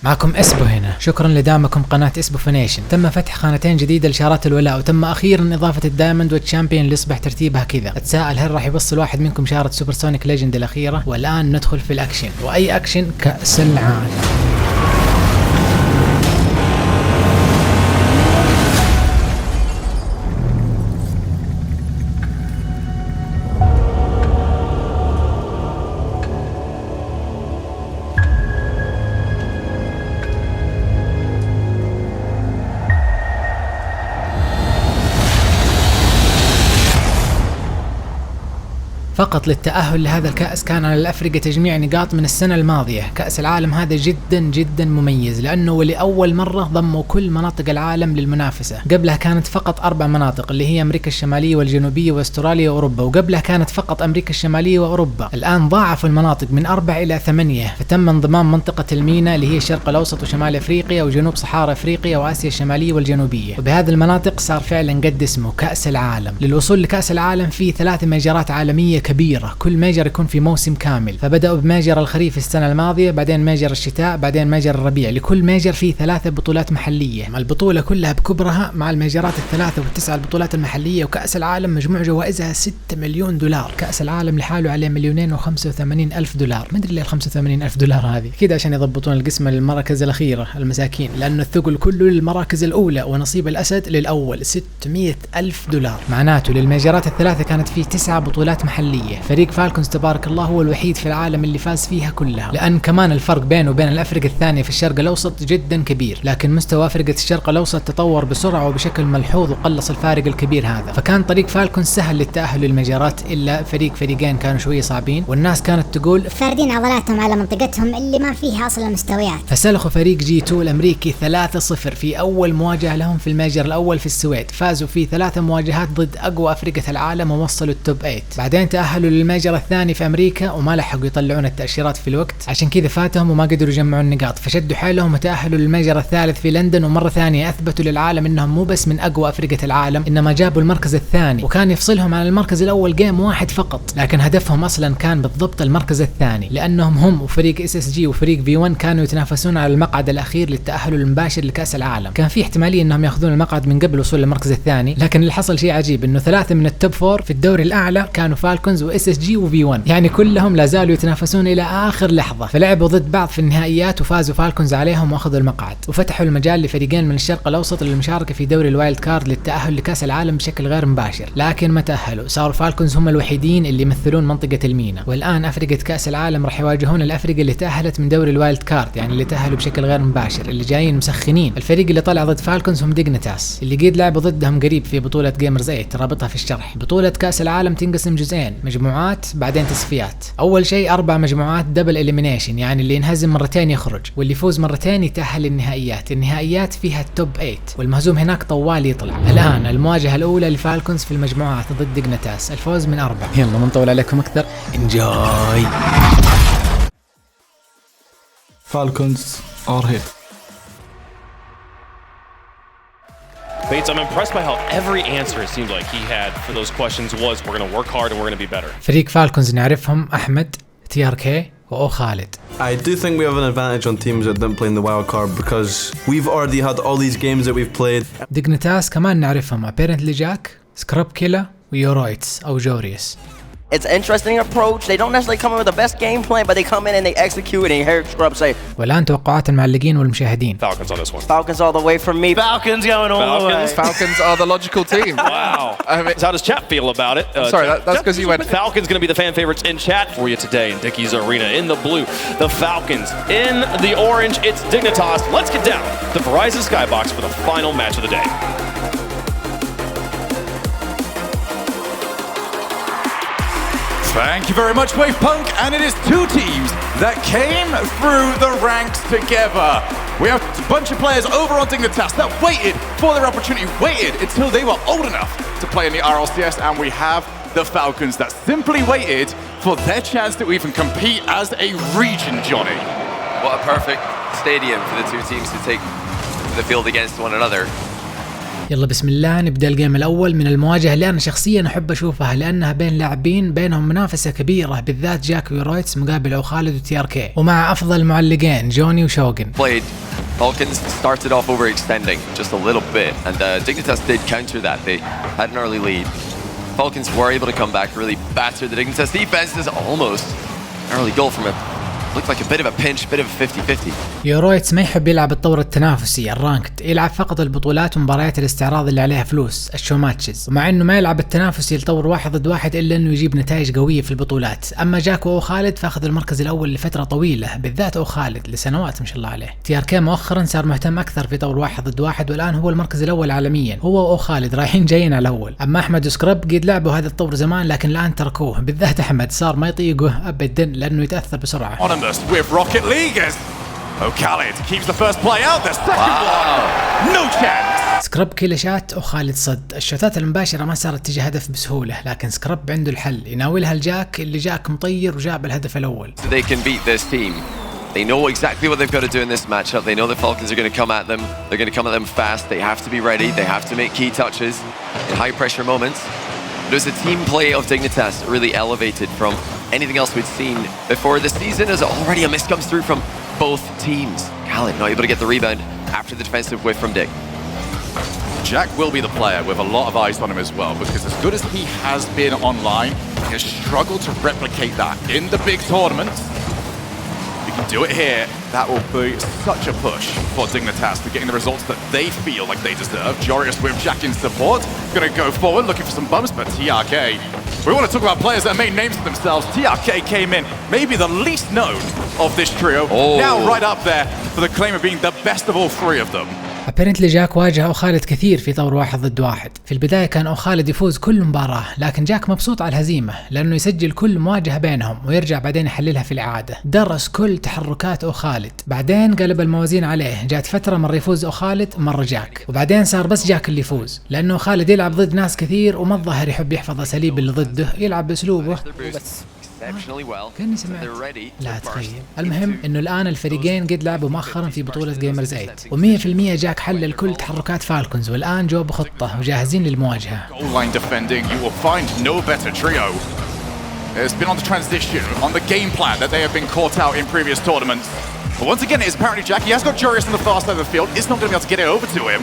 معكم اسبو هنا. شكرا لدعمكم قناة Esbofination. تم فتح خانتين جديدة لشارات الولاء، وتم أخيرا إضافة الدايموند والتشامبيون اللي يصبح ترتيبها كذا. أتساءل هل راح يوصل واحد منكم شارة سوبر سونيك ليجند الأخيرة؟ والآن ندخل في الأكشن، وأي أكشن؟ كأس العالم. فقط للتأهل لهذا الكأس كان على الأفريقيا تجميع نقاط من السنة الماضية. كأس العالم هذا جدا مميز، لأنه لأول مرة ضموا كل مناطق العالم للمنافسة. قبلها كانت فقط 4 مناطق اللي هي أمريكا الشمالية والجنوبية وأستراليا وأوروبا، وقبلها كانت فقط أمريكا الشمالية وأوروبا. الآن ضاعفوا المناطق من 4 إلى 8، فتم انضمام منطقة المينا اللي هي الشرق الأوسط وشمال أفريقيا وجنوب صحارى أفريقيا وآسيا الشمالية والجنوبية. وبهذه المناطق صار فعلا قد اسمه كأس العالم. للوصول لكأس العالم في 3 ميجرات عالمية كبيرة، كل ميجر يكون في موسم كامل. فبدأوا بميجر الخريف السنة الماضية، بعدين ميجر الشتاء، بعدين ميجر الربيع. لكل ميجر فيه 3 بطولات محلية، البطولة كلها بكبرها مع الميجرات ال3 وال9 البطولات المحلية. وكأس العالم مجموع جوائزها 6 مليون دولار. كأس العالم لحاله عليه 2,085,000 دولار. ما ادري ليه 85,000 دولار هذه كده، عشان يضبطون القسمة للمراكز الأخيرة المساكين، لأن الثقل كله للمراكز الأولى ونصيب الأسد للأول. 600,000 دولار. معناته للميجرات ال3 كانت فيه 9 بطولات محلية. فريق فالكونز تبارك الله هو الوحيد في العالم اللي فاز فيها كلها، لأن كمان الفرق بينه وبين الأفرقة الثانية في الشرق الأوسط جدا كبير. لكن مستوى أفرقة الشرق الأوسط تطور بسرعة وبشكل ملحوظ وقلص الفارق الكبير هذا. فكان طريق فالكونز سهل للتأهل للمجرات، إلا فريقين كانوا شوية صعبين، والناس كانت تقول فاردين عضلاتهم على منطقتهم اللي ما فيها أصلا مستويات. فسلخوا فريق G2 الأمريكي 3-0 في أول مواجهة لهم في الميجر الأول في السويد. فازوا في 3 مواجهات ضد أقوى أفرقة العالم ووصلوا التوب 8. بعدين تأهلوا للميجر الثاني في أمريكا وما لحقوا يطلعون التأشيرات في الوقت، عشان كذا فاتهم وما قدروا يجمعون النقاط. فشدوا حيلهم وتأهلوا للميجر الثالث في لندن، ومرة ثانية أثبتوا للعالم إنهم مو بس من أقوى أفرقة العالم، إنما جابوا المركز الثاني. وكان يفصلهم عن المركز الأول جيم واحد فقط، لكن هدفهم أصلا كان بالضبط المركز الثاني، لأنهم هم وفريق SSG وفريق V1 كانوا يتنافسون على المقعد الأخير للتأهل المباشر لكأس العالم. كان في احتمالية إنهم يأخذون المقعد من قبل وصول المركز الثاني، لكن اللي حصل شيء عجيب، إنه 3 من التوب 4 في الدوري الأعلى كانوا فالكونز وSSG وV1، يعني كلهم لا زالوا يتنافسون إلى آخر لحظة. فلعبوا ضد بعض في النهائيات وفازوا فالكونز عليهم واخذوا المقعد، وفتحوا المجال لفريقين من الشرق الأوسط للمشاركة في دوري الوايلد كارد للتأهل لكأس العالم بشكل غير مباشر. لكن ما تأهلوا، صاروا فالكونز هم الوحيدين اللي يمثلون منطقة المينا. والآن أفرقة كأس العالم راح يواجهون الأفرقة اللي تأهلت من دوري الوايلد كارد، يعني اللي تأهلوا بشكل غير مباشر، اللي جايين مسخنين. الفريق اللي طلع ضد فالكونز هم ديقنتاس، اللي قد لعبوا ضدهم قريب في بطولة جيمرز 8 رابطها في الشرح. بطولة كأس العالم تنقسم جزئين، مجموعات بعدين تصفيات. أول شيء 4 مجموعات دبل إليمينيشن، يعني اللي ينهزم مرتين يخرج، واللي يفوز مرتين يتأهل للنهائيات. النهائيات فيها التوب 8 والمهزوم هناك طوال يطلع. الآن المواجهة الأولى لفالكونز في المجموعات ضد ديقنتاس، الفوز من 4. يلا ما نطول عليكم أكثر، انجوي. Falcons are here. Bates, I'm impressed by how every answer it seemed like he had for those questions was we're going to work hard and we're going to be better. فريق فالكونز نعرفهم أحمد TRK وخالد. I do think we have an advantage on teams that didn't play in the wild card because we've already had all these games that we've played. ديقنتاس كمان نعرفهم apparently جاك سكراب كيلا ويورويتس أو جوريوس. It's an interesting approach. They don't necessarily come in with the best game plan, but they come in and they execute. And you hear Scrub say, والآن توقعات المعلقين والمشاهدين. Falcons on this one. Falcons all the way from me. Falcons going all the way. Falcons are the logical team. Wow. I mean, so how does chat feel about it? Sorry, that's because you went. Falcons going to be the fan favorites in chat for you today in Dickie's Arena. In the blue, the Falcons. In the orange, it's Dignitas. Let's get down to Verizon Skybox for the final match of the day. Thank you very much, Wave Punk, and it is 2 teams that came through the ranks together. We have a bunch of players over on Dignitas that waited for their opportunity, waited until they were old enough to play in the RLCS, and we have the Falcons that simply waited for their chance to even compete as a region, Johnny. What a perfect stadium for the 2 teams to take to the field against one another. يلا بسم الله نبدأ الجيم الأول من المواجهة اللي أنا شخصيا أحب أشوفها لأنها بين لاعبين بينهم منافسة كبيرة بالذات جاك ورويتس مقابل خالد وتي ار كي ومع أفضل معلقين جوني وشوغن. Falcons started off overextending just a little bit, and Dignitas did counter that. They had an early lead. Falcons were able to come back, really batter the Dignitas defense. There's almost an early goal from it. Looked like a bit of a pinch, bit of a 50-50. يورويتس ما يحب يلعب الطور التنافسي الرانكد، يلعب فقط البطولات ومباريات الاستعراض اللي عليها فلوس الشو ماتشز، ومع انه ما يلعب التنافسي لطور 1 ضد 1 الا انه يجيب نتائج قويه في البطولات. اما جاك وخالد فاخذ المركز الاول لفتره طويله، بالذات خالد لسنوات ما شاء الله عليه. تي ار كي مؤخرا صار مهتم اكثر في طور 1 ضد 1 والان هو المركز الاول عالميا، هو وخالد رايحين جايين على الاول. اما احمد وسكرب قد لعبوا هذا الطور زمان لكن الان تركوه، بالذات احمد صار ما يطيقه ابدا لانه يتاثر بسرعه. Leaguers. Khalid keeps the first play out. The second one, no chance. سكرب كيلشات وخالد صد. الشوتات المباشرة ما صارت تجي هدف بسهولة، لكن سكرب عنده الحل، يناولها الجاك اللي جاك مطير وجاب الهدف الأول. So they can beat this team. They know exactly what they've got to do in this matchup. They know the Falcons are going to come at them. They're going to come at them fast. They have to be ready. They have to make key touches in high pressure moments. It was the team play of Dignitas really elevated from anything else we'd seen before the season, as already a miss comes through from both teams. Khalid not able to get the rebound after the defensive whiff from Dick. Jack will be the player with a lot of eyes on him as well, because as good as he has been online, he has struggled to replicate that in the big tournaments. If he can do it here, that will be such a push for Dignitas to getting the results that they feel like they deserve. Jorius with Jack in support, going to go forward looking for some bumps, but TRK. We want to talk about players that made names for themselves. TRK came in, maybe the least known of this trio. Now right up there for the claim of being the best of all three of them. Apparently جاك واجه خالد كثير في طور 1 ضد 1. في البداية كان خالد يفوز كل مباراة، لكن جاك مبسوط على الهزيمة لأنه يسجل كل مواجهة بينهم ويرجع بعدين يحللها في الإعادة. درس كل تحركات خالد، بعدين قلب الموازين عليه، جات فترة مرة يفوز خالد مرة جاك، وبعدين صار بس جاك اللي يفوز لأنه خالد يلعب ضد ناس كثير وما الظاهر يحب يحفظ أساليب اللي ضده، يلعب بأسلوبه وبس. كأني سمعت. لا تخيل. المهم انه الان الفريقين قد لعبوا مؤخرا في بطولة جيمرز 8 و100% جاك حلل كل تحركات فالكونز والان جو بخطة وجاهزين للمواجهة. It's been on the transition, on the game plan that they have been caught out in previous tournaments. But once again, it is apparently Jack. He has got Jorius on the far side of the field. It's not going to be able to get it over to him.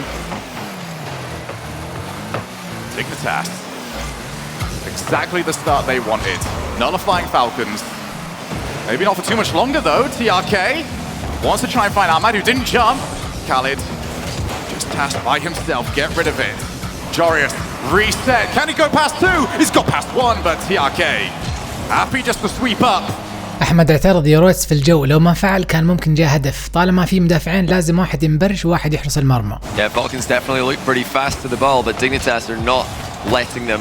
Dignitas. Exactly the start they wanted. Nullifying Falcons. Maybe not for too much longer though. TRK wants to try and find Ahmad, who didn't jump. Khalid just tasked by himself. Get rid of it. Jorius reset. Can he go past two? He's got past one, but TRK happy just to sweep up. أحمد اعترض يورويتس في الجو، لو ما فعل كان ممكن جاء هدف، طالما في مدافعين لازم واحد ينبرش وواحد يحرس المرمى. Yeah, Falcons definitely look pretty fast to the ball, but Dignitas are not letting them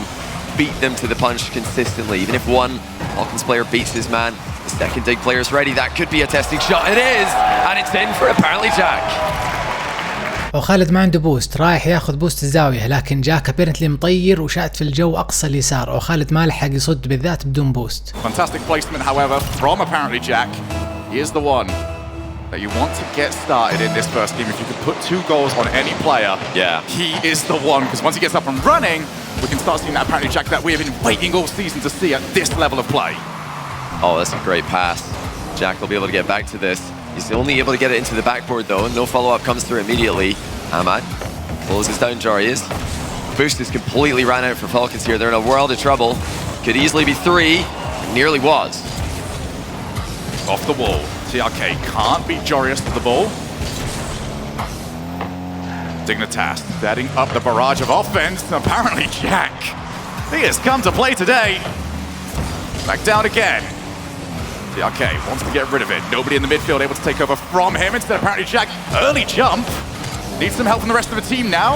beat them to the punch consistently. Even if one Falcons player beats his man, the second Dig player is ready. That could be a testing shot. It is, and it's in for apparently Jack. وخالد ما عنده بوست، رايح ياخذ بوست الزاوية، لكن جاك ابيرنتلي مطير وشات في الجو أقصى اليسار، وخالد ما لحق يصد بالذات بدون بوست. Fantastic placement, however, from apparently Jack. He is the one that you want to get started in this first game. If you could put 2 goals on any player, he is the one, because once he gets up and running, we can start seeing that apparently Jack that we have been waiting all season to see at this level of play. Oh, that's a great pass. Jack will be able to get back to this. He's only able to get it into the backboard though. No follow-up comes through immediately. Ahmad closes down Jorius. Boost is completely ran out for Falcons here. They're in a world of trouble. Could easily be 3. Nearly was. Off the wall. TRK can't beat Jorius to the ball. Dignitas setting up the barrage of offense. Apparently Jack, he has come to play today. Back down again. TRK wants to get rid of it. Nobody in the midfield able to take over from him. Instead, apparently Jack, early jump. Needs some help from the rest of the team now.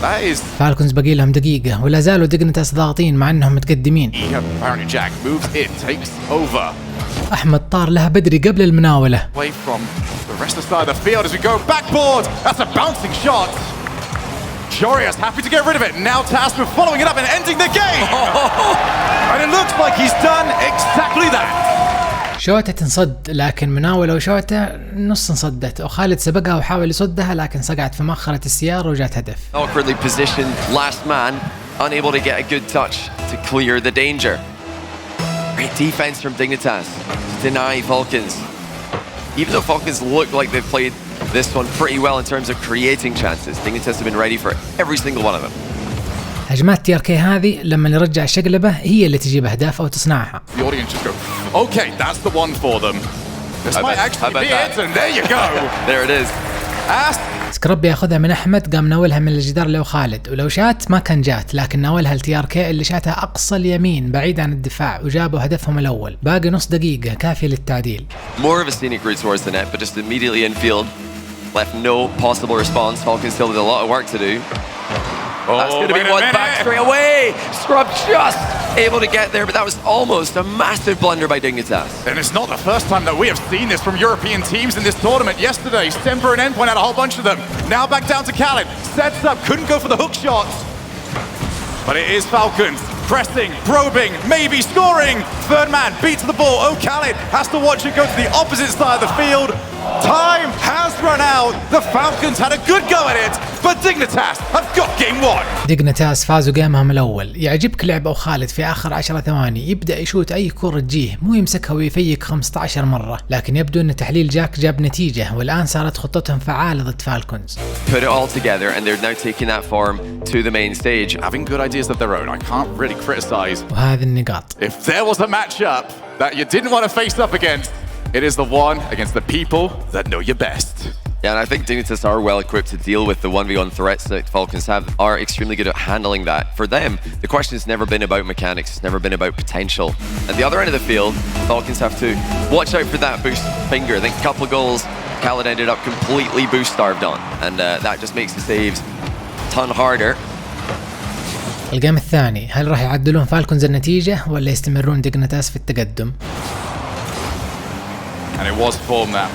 That is... فالكونز باقي لهم دقيقة ولا زالوا ديقنتاس ضاغطين مع انهم متقدمين. Apparently Jack moves in, takes over. أحمد طار لها بدري قبل المناولة. Away from the rest of the side of the field as we go backboard. That's a bouncing shot. Jorius happy to get rid of it. Now tasked with following it up and ending the game. And it looks like he's done exactly that. شوتة تنصد لكن مناولة وشوتة نص انصدت، وخالد سبقها وحاول يصدها لكن صقعت في مؤخرة السيارة وجات هدف. Awkwardly positioned last man, unable to get a good touch to clear the danger. Great defense from Dignitas to deny Falcons. Even though Falcons look like they've played this one pretty well in terms of creating chances, Dignitas have been ready for every single one of them. هجمات TRK هذه لما يرجع الشقلبة هي اللي تجيب أهداف أو تصنعها. The audience just go, okay, that's the one for them. This might actually be it, and there you go. There it is. سكراب ياخذها من أحمد، قام ناولها من الجدار لو خالد، ولو شات ما كان جات، لكن ناولها الTRK اللي شاتها أقصى اليمين بعيد عن الدفاع وجابوا هدفهم الأول. باقي نص دقيقة كافية للتعديل. More of a scenic route towards the net, but just immediately in field, left no possible response. Falcons still with a lot of work to do. That's going to be one back straight away. Scrub just able to get there, but that was almost a massive blunder by Dignitas. And it's not the first time that we have seen this from European teams in this tournament. Yesterday, Semper and Endpoint had a whole bunch of them. Now back down to Khaled. Sets up, couldn't go for the hook shots. But it is Falcons. Pressing, probing, maybe scoring. Third man beats the ball. Oh, Khaled has to watch it go to the opposite side of the field. Time has run out. The Falcons had a good go at it, but Dignitas have got game one. ديقنتاس فازوا جيمهم الأول. يعجبك لعب أو خالد في آخر 10 ثواني يبدأ يشوت أي كرة تجيه، مو يمسكها ويفيك 15 مرة، لكن يبدو أن تحليل جاك جاب نتيجة، والآن صارت خطتهم فعالة ضد فالكونز. Put it all together and they're now taking that form to the main stage. Having good ideas of their own, I can't really criticize. وهذه النقاط. If there was a matchup that you didn't want to face up against, it is the one against the people that know you best. Yeah, and I think Dignitas are well equipped to deal with the 1v1 threats that Falcons are extremely good at handling that. For them, the question has never been about mechanics, it's never been about potential. At the other end of the field, Falcons have to watch out for that boost finger. I think a couple of goals Khaled ended up completely boost starved on, and that just makes the saves a ton harder. الجيم الثاني، هل راح يعدلون فالكونز النتيجة ولا يستمرون ديقنتاس في التقدم؟ And it was form that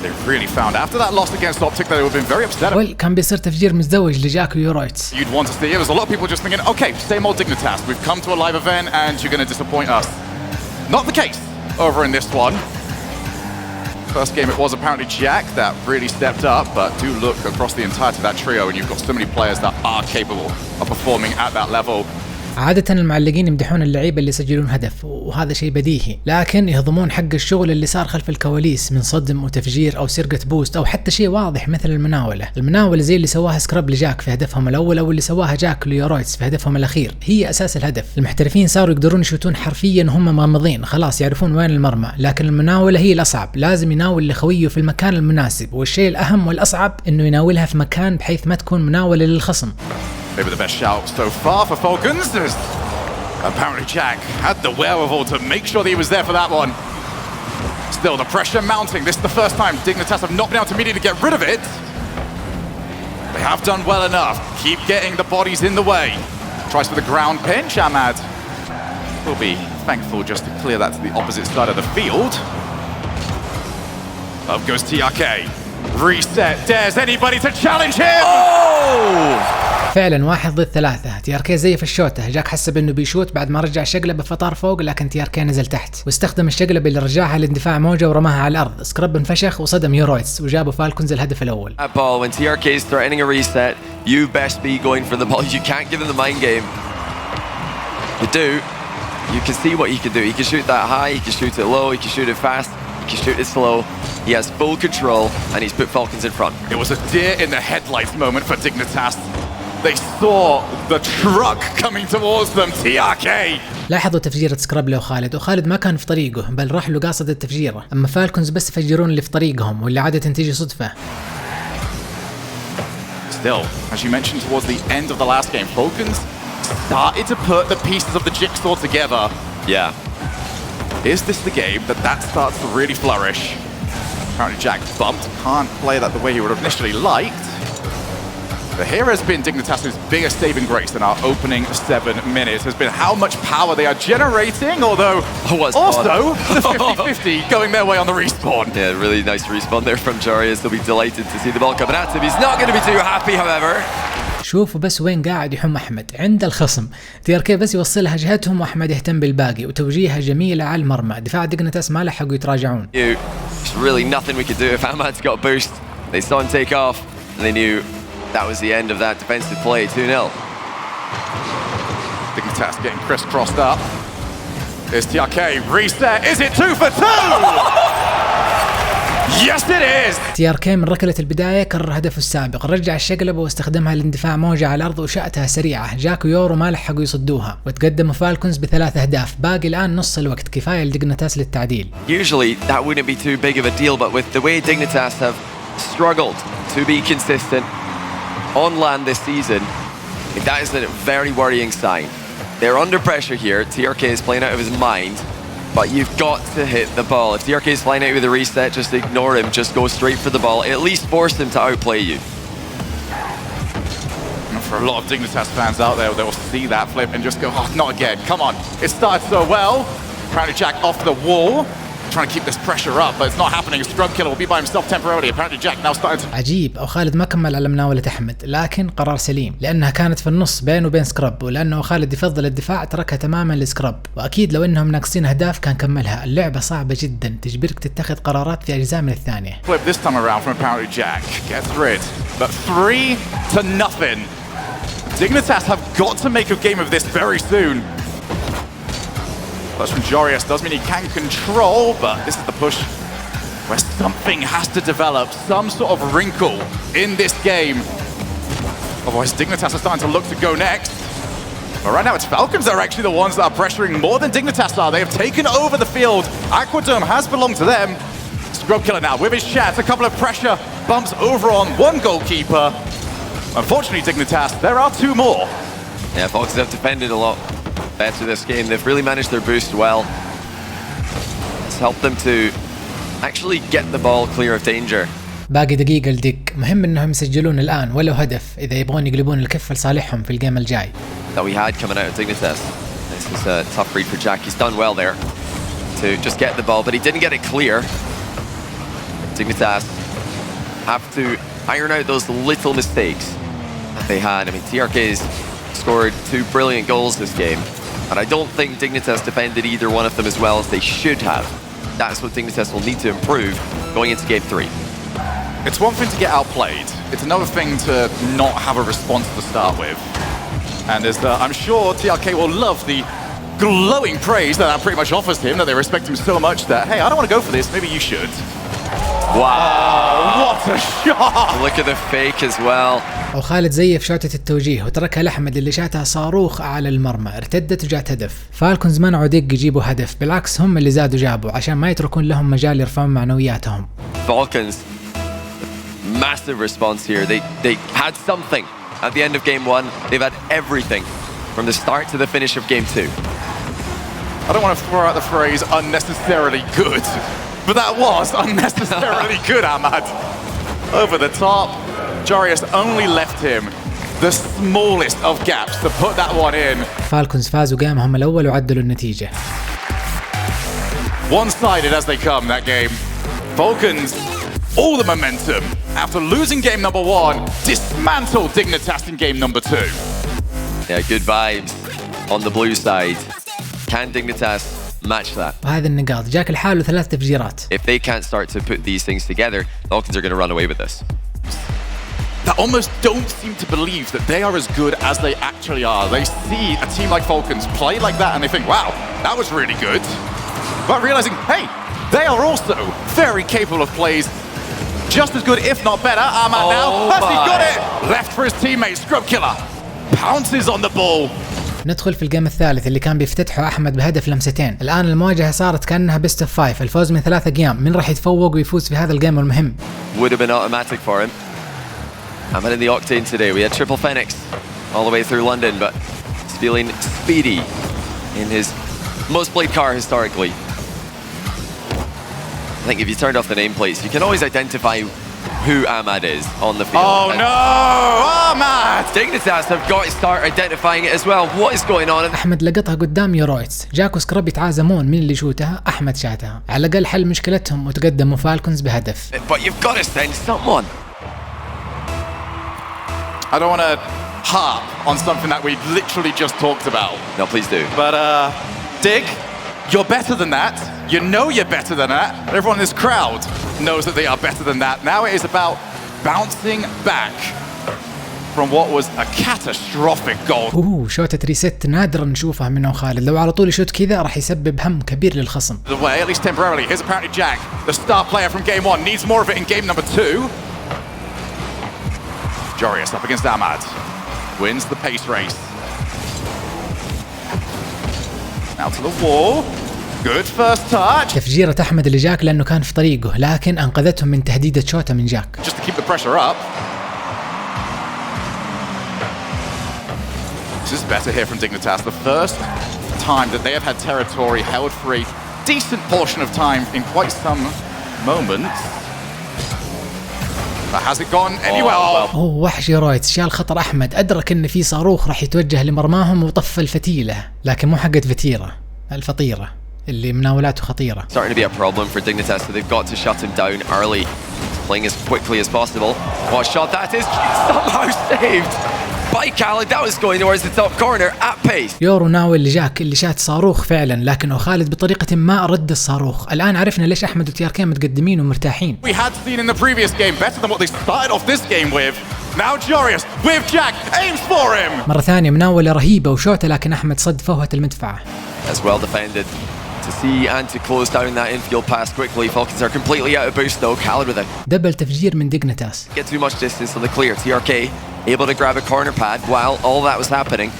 they really found after that loss against Optic that they would have been very upset. كان بيصير تفجير مزدوج لجاك ويورويتس. You'd want to see it. There's a lot of people just thinking, okay, same old Dignitas. We've come to a live event and you're going to disappoint us. Not the case over in this one. First game, it was apparently Jack that really stepped up, but do look across the entirety of that trio and you've got so many players that are capable of performing at that level. عادة المعلقين يمدحون اللعيبة اللي يسجلون هدف، وهذا شيء بديهي، لكن يهضمون حق الشغل اللي صار خلف الكواليس من صدم وتفجير أو سرقة بوست أو حتى شيء واضح مثل المناولة زي اللي سواها سكراب لجاك في هدفهم الأول أو اللي سواها جاك ليورويتس في هدفهم الأخير، هي أساس الهدف. المحترفين صاروا يقدرون يشوتون حرفيا وهم مغمضين، خلاص يعرفون وين المرمى، لكن المناولة هي الأصعب، لازم يناول لخويه في المكان المناسب، والشيء الأهم والأصعب إنه يناولها في مكان بحيث ما تكون مناولة للخصم. Maybe the best shout so far for Falcons. Apparently Jack had the wherewithal to make sure that he was there for that one. Still, the pressure mounting. This is the first time Dignitas have not been able to immediately get rid of it. They have done well enough. Keep getting the bodies in the way. Tries for the ground pinch. Ahmad will be thankful just to clear that to the opposite side of the field. Up goes TRK. Reset. Dares anybody to challenge him? Oh! فعلا 1 ضد 3. TRK زي في الشوتة، جاك حسب انه بيشوت بعد ما رجع شقلبه فطار فوق، لكن TRK نزل تحت واستخدم الشقلبه اللي رجعها لاندفاع موجه ورماها على الارض. سكراب انفشخ وصدم يورويتس وجابوا فالكونز الهدف الاول. Ball when TRK is threatening a reset, you best be going for the ball. You can't give him the mind game. You do. You can see what he can do. He can shoot that high, he can shoot it low, he can shoot it fast, he can shoot it slow. He has full control and he's put Falcons in front. It was a deer in the headlights moment for Dignitas. They saw the truck coming towards them. TRK. لاحظوا تفجيرة سكراب له وخالد ما كان في طريقه، بل راح له قاصد التفجيرة، اما فالكونز بس يفجرون اللي في طريقهم واللي عادة تيجي صدفة. Still, as you mentioned towards the end of the last game, Falcons started to put the pieces of the jigsaw together. Yeah. Is this the game that starts to really flourish? Apparently Jack bumped, can't play that the way he would have initially liked. But here has been Dignitas' biggest saving grace in our opening 7 minutes, has been how much power they are generating, although also the 50-50 going their way on the respawn. Yeah, really nice respawn there from Jarius. They'll be delighted to see the ball coming at him. He's not going to be too happy, however. شوفوا بس وين قاعد يحم أحمد عند الخصم. TRK بس يوصلها جهتهم وأحمد يهتم بالباقي، وتوجيهها جميلة على المرمى. دفاع ديقنتاس ما لحقوا يتراجعون. There's really nothing we could do if Ahmad's got a boost. They saw him take off and they knew that was the end of that defensive play. 2-0. Dignitas getting crisscrossed up. There's TRK, reset, is it 2 for 2? Yes it is! TRK من ركلة البداية كرر هدفه السابق، رجع الشقلبة واستخدمها لاندفاع موجة على الأرض وشأتها سريعة. جاكو يورو ما لحقوا يصدوها، وتقدموا فالكونز ب3 أهداف. باقي الآن نص الوقت، كفاية لديقنتاس للتعديل. Usually that wouldn't be too big of a deal, but with the way Dignitas have struggled to be consistent on land this season, that is a very worrying sign. They're under pressure here. TRK is playing out of his mind, but you've got to hit the ball. If TRK is flying out with a reset, just ignore him. Just go straight for the ball. At least force him to outplay you. And for a lot of Dignitas fans out there, they will see that flip and just go, oh, not again. Come on. It started so well. Apparently Jack off the wall, trying to keep this pressure up, but it's not happening. Scrub Killer will be by himself temporarily. Apparently Jack now starting to... عجيب، أو خالد ما كمل على مناولة أحمد، لكن قرار سليم لأنها كانت في النص بينه وبين سكرب، ولأنه خالد يفضل الدفاع تركها تماما لسكرب. وأكيد لو إنهم ناقصين أهداف كان كملها. اللعبة صعبة جدا، تجبرك تتخذ قرارات في أجزاء من الثانية. Flip this time around from apparently Jack. Gets rid, but 3-0. Dignitas have got to make a game of this very soon. That's from Jorius, does mean he can control, but this is the push where something has to develop, some sort of wrinkle in this game. Otherwise, Dignitas are starting to look to go next. But right now, it's Falcons that are actually the ones that are pressuring more than Dignitas are. They have taken over the field. Aquadome has belonged to them. Scrub Killer now with his shots, a couple of pressure bumps over on one goalkeeper. Unfortunately, Dignitas, there are 2 more. Yeah, Falcons have defended a lot better this game. They've really managed their boost well. It's helped them to actually get the ball clear of danger. باقي دقيقة لدق، مهم انهم يسجلون الآن ولو هدف إذا يبغون يقلبون الكفة لصالحهم في الجيم الجاي. That we had coming out of Dignitas. This is a tough read for Jack. He's done well there to just get the ball, but he didn't get it clear. Dignitas have to iron out those little mistakes that they had. I mean, TRK's scored 2 brilliant goals this game, and I don't think Dignitas defended either one of them as well as they should have. That's what Dignitas will need to improve going into Game 3. It's one thing to get outplayed. It's another thing to not have a response to start with. And as I'm sure TRK will love the glowing praise that pretty much offers him, that they respect him so much that, hey, I don't want to go for this, maybe you should. Wow, what a shot! Look at the fake as well. وخالد زيف شوتة التوجيه وتركها لأحمد اللي شاتها صاروخ أعلى المرمى، ارتدت وجات هدف. فالكونز منعوا دق يجيبوا هدف، بالعكس هم اللي زادوا جابوا عشان ما يتركون لهم مجال يرفعون معنوياتهم. Falcons, massive response here. They had something at the end of Game 1. They've had everything from the start to the finish of Game 2. I don't want to throw out the phrase unnecessarily good, but that was unnecessarily good, Ahmad. Over the top. Jorius only left him the smallest of gaps to put that one in. فالكونز فازوا جيمهم الأول وعدلوا النتيجة. One-sided as they come that game. Falcons, all the momentum. After losing game number 1, dismantled Dignitas in game number 2. Yeah, good vibes on the blue side. Can Dignitas match that? وهذه النقاط جاك الحال 3 تفجيرات. If they can't start to put these things together, Falcons are going to run away with this. That almost don't seem to believe that they are as good as they actually are. They see a team like Falcons play like that and they think, wow, that was really good. But realizing, hey, they are also very capable of plays just as good, if not better. Ahmad now, he's got it! Left for his teammate, Scrub Killer. Pounces on the ball. ندخل في الجيم الثالث اللي كان بيفتتحه أحمد بهدف لمستين. الآن المواجهة صارت كأنها بيست اوف 5، الفوز من 3 أيام. من راح يتفوق ويفوز في هذا الجيم المهم؟ Would have been automatic for him. Ahmad in the octane today. We had triple Phoenix all the way through London, but he's feeling speedy in his most played car historically. I think if you turned off the nameplates, you can always identify who Ahmad is on the field. Oh no! Ahmad! Dignitas have got to start identifying it as well. What is going on? أحمد لقطها قدام يورويتس، جاكو سكراب يتعازمون من اللي شوتها، أحمد شاتها. على الأقل حل مشكلتهم وتقدموا فالكونز بهدف. But you've got to send someone. I don't want to harp on something that we literally just talked about. No, please do. But Dig, you're better than that. You know you're better than that. Everyone in this crowd knows that they are better than that. Now it is about bouncing back from what was a catastrophic goal. شوتة ريست نادرا نشوفها منه خالد، لو على طول يشوت كذا راح يسبب هم كبير للخصم. The way, at least temporarily. Here's apparently Jack, the star player from game 1, needs more of it in game number 2. Jorius up against Ahmad, wins the pace race. Now to the wall. Good first touch. تفجيرة أحمد اللي جاك لأنه كان في طريقه، لكن أنقذتهم من تهديدة شوتة من جاك. Just to keep the pressure up. This is better here from Dignitas. The first time that they have had territory held for a decent portion of time in quite some moments. But has it gone anywhere? وحشي رويتس شال خطر أحمد، أدرك إن في صاروخ راح يتوجه لمرماهم وطف الفتيلة، لكن مو حقت فتيرة، الفطيرة اللي مناولاته خطيرة. Starting to be a problem for Dignitas, so they've got to shut him down early. Playing as quickly as possible. What a shot that is! Somehow saved by Khaled. That was going towards the top corner at pace. يورو ناوي اللي جاك اللي شات صاروخ فعلا، لكنه خالد بطريقة ما رد الصاروخ. الآن عرفنا ليش أحمد وتياركين متقدمين ومرتاحين. We had seen in the previous game better than what they started off this game with. Now Jorius with Jack aims for him. مرة ثانية مناولة رهيبة وشوتة، لكن أحمد صد فوهة المدفعة. That's well defended. To see and to close down that infield pass quickly. Falcons are completely out of boost though. Khaled with a دبل تفجير من ديقنتاس. Get too much distance on the clear. TRK able to grab a corner pad while all that was happening.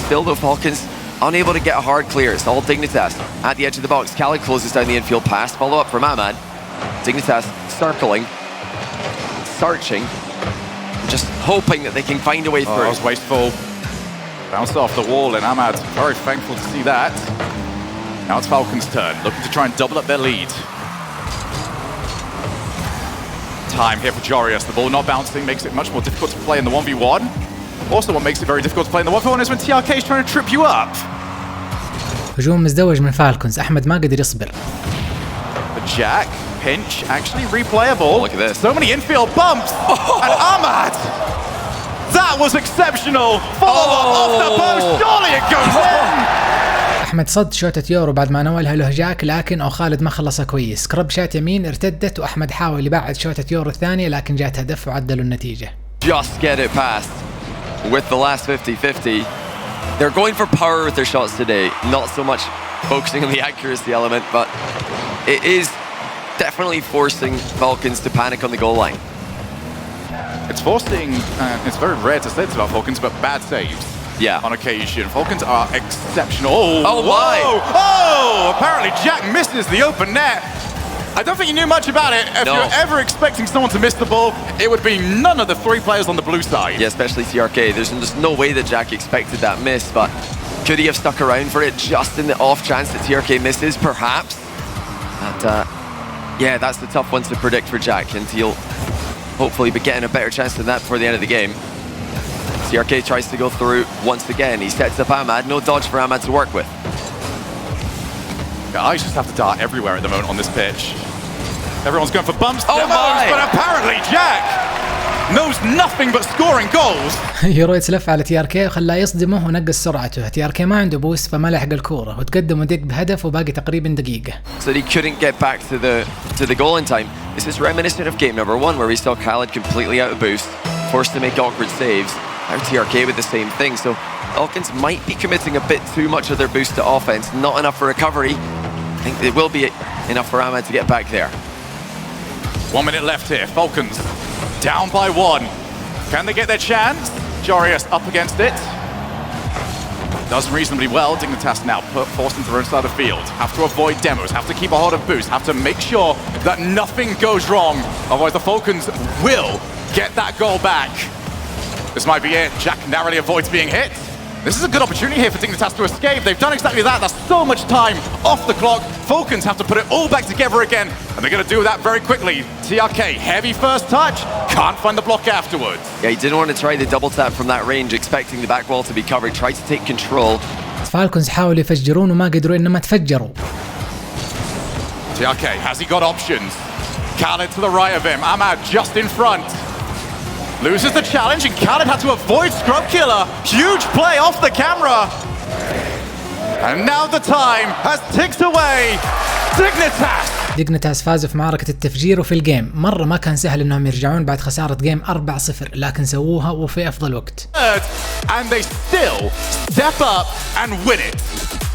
Still though, Falcons unable to get a hard clear. It's all Dignitas at the edge of the box. Khaled closes down the infield pass. Follow up from Ahmad. Dignitas circling, searching, just hoping that they can find a way through. That was wasteful. Bounced off the wall and Ahmad very thankful to see that. Now it's Falcons' turn, looking to try and double up their lead. Time here for Jorius. The ball not bouncing makes it much more difficult to play in the 1v1. Also what makes it very difficult to play in the 1v1 is when TRK is trying to trip you up. هجوم مزدوج من فالكونز، أحمد ما قدر يصبر. But Jack, pinch, actually replayable. Look at this. So many infield bumps. And Ahmad! That was exceptional. Follow up off the post. Surely it goes in. أحمد صد شوتة يورو بعد ما ناولها له جاك، لكن خالد ما خلصها كويس. كرب شات يمين ارتدت، وأحمد حاول يبعد شوتة يورو الثانية، لكن جات هدف وعدلوا النتيجة. Just get it past with the last 50-50. They're going for power with their shots today, not so much focusing on the accuracy element, but it is definitely forcing Falcons to panic on the goal line. It's forcing, it's very rare to say this about Falcons, but bad saves. Yeah. On occasion. Falcons are exceptional. Oh my! Oh! Apparently Jack misses the open net. I don't think he knew much about it. If you're ever expecting someone to miss the ball, it would be none of the three players on the blue side. Yeah, especially TRK. There's no way that Jack expected that miss, but could he have stuck around for it just in the off chance that TRK misses? Perhaps. And yeah, that's the tough one to predict for Jack, and he'll hopefully be getting a better chance than that before the end of the game. TRK tries to go through once again. He sets up Ahmad. No dodge for Ahmad to work with. Guys just have to dart everywhere at the moment on this pitch. Everyone's going for bumps, my! But apparently Jack knows nothing but scoring goals. يورو يتلف على TRK وخلاه يصدمه ونقص سرعته. TRK ما عنده بوست فما لحق الكورة، وتقدم ودق بهدف وباقي تقريبا دقيقة. So he couldn't get back to the goal in time. This is reminiscent of game number 1 where we saw Khaled completely out of boost, forced to make awkward saves. Now TRK with the same thing, so Falcons might be committing a bit too much of their boost to offense, not enough for recovery. I think it will be enough for Ahmad to get back there. 1 minute left here. Falcons down by 1. Can they get their chance? Jorius up against it. Does reasonably well. Dignitas now forced into their own side of the field. Have to avoid demos, have to keep a hold of boost, have to make sure that nothing goes wrong. Otherwise the Falcons will get that goal back. This might be it. Jack narrowly avoids being hit. This is a good opportunity here for Dignitas to escape. They've done exactly that. That's so much time off the clock. Falcons have to put it all back together again, and they're going to do that very quickly. TRK, heavy first touch. Can't find the block afterwards. Yeah, he didn't want to try the double tap from that range, expecting the back wall to be covered. Tried to take control. فالكونز حاولوا يفجرون وما قدروا، إنما تفجروا. TRK, has he got options? Khaled to the right of him. Ahmad just in front. Loses the challenge and Khaled had to avoid Scrub Killer. Huge play off the camera. And now the time has ticked away. ديقنتاس فازوا في معركة التفجير وفي الجيم. مرة ما كان سهل انهم يرجعون بعد خسارة جيم 4-0 لكن سووها وفي افضل وقت. And they still step up and win it.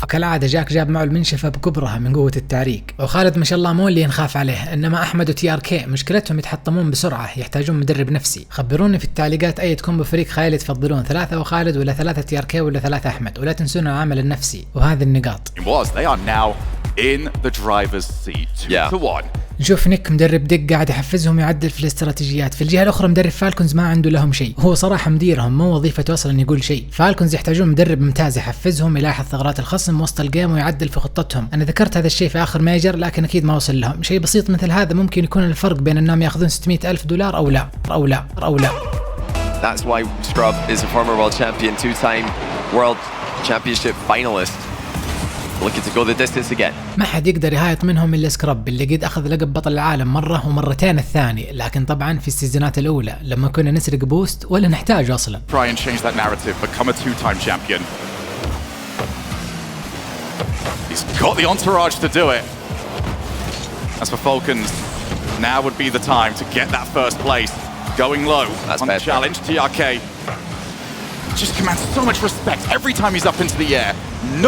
كالعادة جاك جاب معه المنشفة بكبرها من قوة التعريك، وخالد ما شاء الله مو اللي ينخاف عليه، انما احمد وتي ار كي مشكلتهم يتحطمون بسرعة، يحتاجون مدرب نفسي. خبروني في التعليقات اي تكون بفريق خيالي تفضلون، 3 وخالد ولا 3 تي ار كي ولا 3 احمد، ولا تنسون العامل النفسي وهذه النقاط. They are now in the driver's seat 2-1. نشوف نيك مدرب دق قاعد يحفزهم يعدل في الاستراتيجيات. في الجهه الاخرى مدرب فالكونز ما عنده لهم شيء، هو صراحه مديرهم مو وظيفته اصلا يقول شيء. فالكونز يحتاجون مدرب ممتاز يحفزهم، يلاحظ ثغرات الخصم وسط الجيم ويعدل في خطتهم. انا ذكرت هذا الشيء في اخر ميجر لكن اكيد ما وصل لهم. شيء بسيط مثل هذا ممكن يكون الفرق بين انهم ياخذون $600,000 او لا او لا او لا. That's why Scrub is a former world champion, 2-time world championship finalist. Looking to go the distance again. ما حد يقدر يهايط منهم الا سكراب اللي قد اخذ لقب بطل العالم مره ومرتين الثاني، لكن طبعا في السيزونات الاولى لما كنا نسرق بوست ولا نحتاجه اصلا. Try and change that narrative, become a 2-time champion. He's got the entourage to do it. As for Falcons, now would be the time to get that first place. Going low on the challenge, TRK just commands so much respect every time he's up into the air.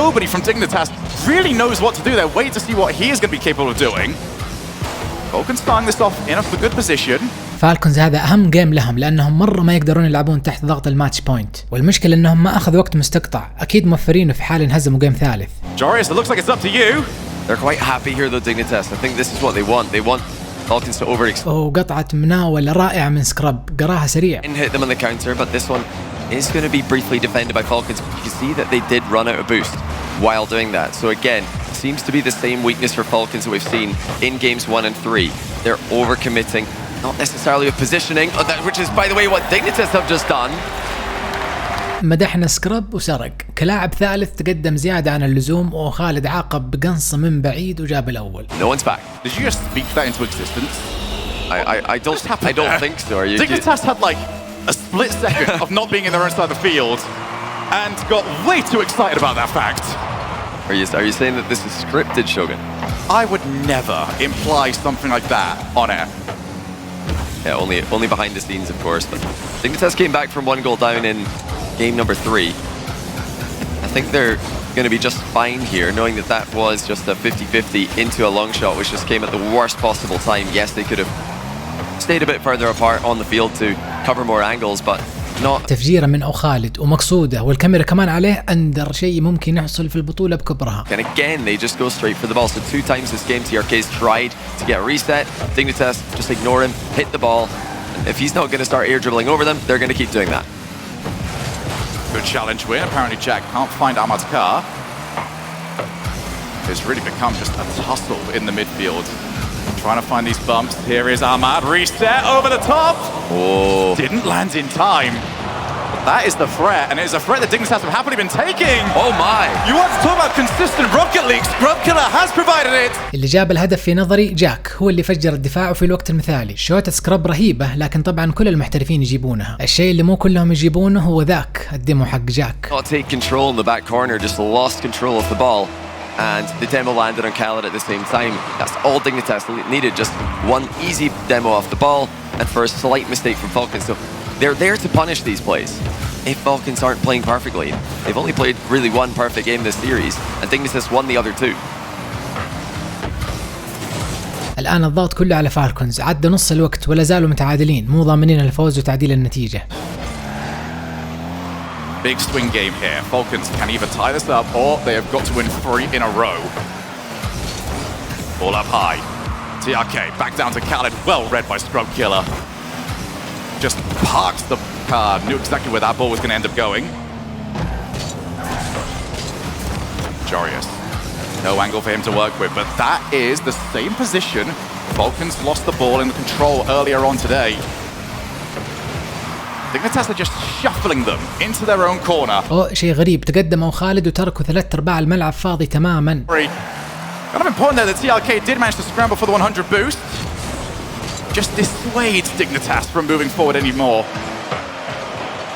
Nobody from Dignitas really knows what to do. They're waiting to see what he is going to be capable of doing. Falcons starting this off in a good position. فالكونز هذا أهم جيم لهم لأنهم مرة ما يقدرون يلعبون تحت ضغط الماتش بوينت، والمشكلة إنهم ما أخذ وقت مستقطع، أكيد موفرينه في حال انهزموا جيم ثالث. Jorius, it looks like it's up to you. They're quite happy here though, Dignitas. I think this is what they want. They want Falcons to overextend. وقطعة مناولة رائعة من سكراب، قراها سريع. Hit them on the counter, but this one is going to be briefly defended by Falcons. You can see that they did run out of boost while doing that. So again, seems to be the same weakness for Falcons that we've seen in games 1 and 3. They're overcommitting, not necessarily with positioning, which is by the way what Dignitas have just done. مدحنا سكراب وسرق، كلاعب ثالث تقدم زيادة عن اللزوم، وخالد عاقب بقنصة من بعيد وجاب الأول. No one's back. Did you just speak that into existence? I don't think so. Are you? Dignitas had like a split second of not being in their own side of the field and got way too excited about that fact. Are you saying that this is scripted, Shogun? I would never imply something like that on air. Yeah, only behind the scenes, of course. But Dignitas came back from 1 goal down in game number 3. I think they're going to be just fine here, knowing that that was just a 50-50 into a long shot, which just came at the worst possible time. Yes, they could have stayed a bit further apart on the field to cover more angles, but not. تفجيرة من أو خالد ومقصودة، والكاميرا كمان عليه. أندر شيء ممكن يحصل في البطولة بكبرها. And again, they just go straight for the ball. So 2 times this game, TRK's tried to get a reset. Dignitas just ignore him, hit the ball. And if he's not going to start air dribbling over them, they're going to keep doing that. Good challenge win. Apparently Jack can't find Ahmad's car. It's really become just a tussle in the midfield. Trying to find these bumps. Here is Ahmad. Reset over the top. Oh. Didn't land in time. But that is the threat, and it is a threat that Dignitas have happily been taking. Oh my. You want to talk about consistent rocket leaks? Scrub Killer has provided it. اللي جاب الهدف في نظري جاك، هو اللي فجر الدفاع في الوقت المثالي. شوتة سكراب رهيبة، لكن طبعا كل المحترفين يجيبونها. الشيء اللي مو كلهم يجيبونه هو ذاك الديمو حق جاك. Not take control in the back corner, just lost control of the ball. And the demo landed on Khaled at the same time. That's all Dignitas needed, just one easy demo off the ball and for a slight mistake from Falcons. So they're there to punish these plays. If Falcons aren't playing perfectly, they've only played really 1 perfect game this series, and Dignitas won the other 2. الآن الضغط كله على فالكونز، عدى نص الوقت ولا زالوا متعادلين، مو ضامنين الفوز وتعديل النتيجة. Big swing game here. Falcons can either tie this up or they have got to win 3 in a row. Ball up high. TRK back down to Khaled. Well read by Scrub Killer. Just parked the car. Knew exactly where that ball was going to end up going. Jorius. No angle for him to work with, but that is the same position. Falcons lost the ball in the control earlier on today. Dignitas are just shuffling them into their own corner. شيء غريب، تقدموا خالد وتركوا 3/4 الملعب فاضي تماما. Kind of important there that TRK did manage to scramble for the 100 boost. Just dissuades Dignitas from moving forward anymore.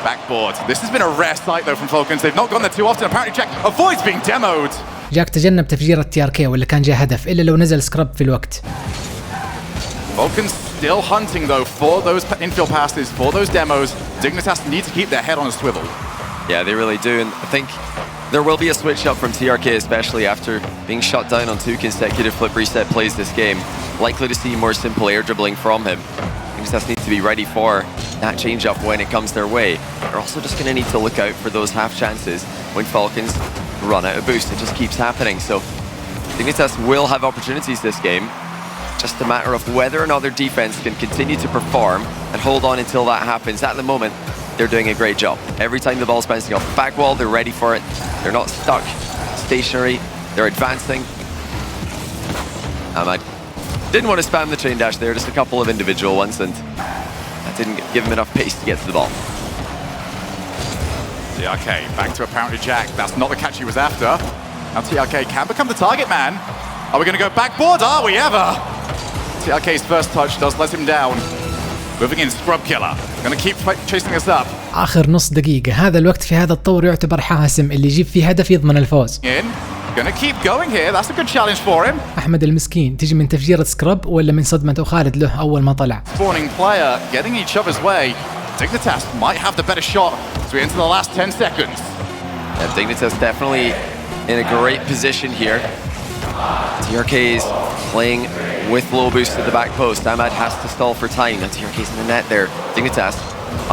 Backboard. This has been a rare sight though from Falcons. They've not gone there too often. Apparently Jack avoids being demoed. جاك تجنب تفجير التي ار كي واللي كان جاء هدف الا لو نزل سكراب في الوقت. Falcons still hunting though for those infield passes, for those demos. Dignitas need to keep their head on a swivel. Yeah, they really do, and I think there will be a switch up from TRK, especially after being shut down on 2 consecutive flip reset plays this game. Likely to see more simple air dribbling from him. Dignitas need to be ready for that change up when it comes their way. They're also just going to need to look out for those half chances when Falcons run out of boost. It just keeps happening, so Dignitas will have opportunities this game. Just a matter of whether or not their defense can continue to perform and hold on until that happens. At the moment, they're doing a great job. Every time the ball's bouncing off the back wall, they're ready for it. They're not stuck stationary. They're advancing. I didn't want to spam the chain dash there, just a couple of individual ones, and that didn't give him enough pace to get to the ball. TRK back to apparently Jack. That's not the catch he was after. Now TRK can become the target man. Are we going to go backboard? Are we ever? TRK's first touch does let him down. Moving in, Scrub Killer. Gonna keep chasing this up. آخر نص دقيقة، هذا الوقت في هذا الطور يعتبر حاسم، اللي يجيب فيه هدف يضمن الفوز. In. Gonna keep going here. That's a good challenge for him. أحمد المسكين تجي من تفجيرة سكراب ولا من صدمة خالد له أول ما طلع؟ Spawning player getting each other's way. Dignitas might have the better shot as we enter the last 10 seconds. Yeah, Dignitas definitely in a great position here. TRK is playing with low boost at the back post. Ahmad has to stall for time. Now TRK's in the net there. Dignitas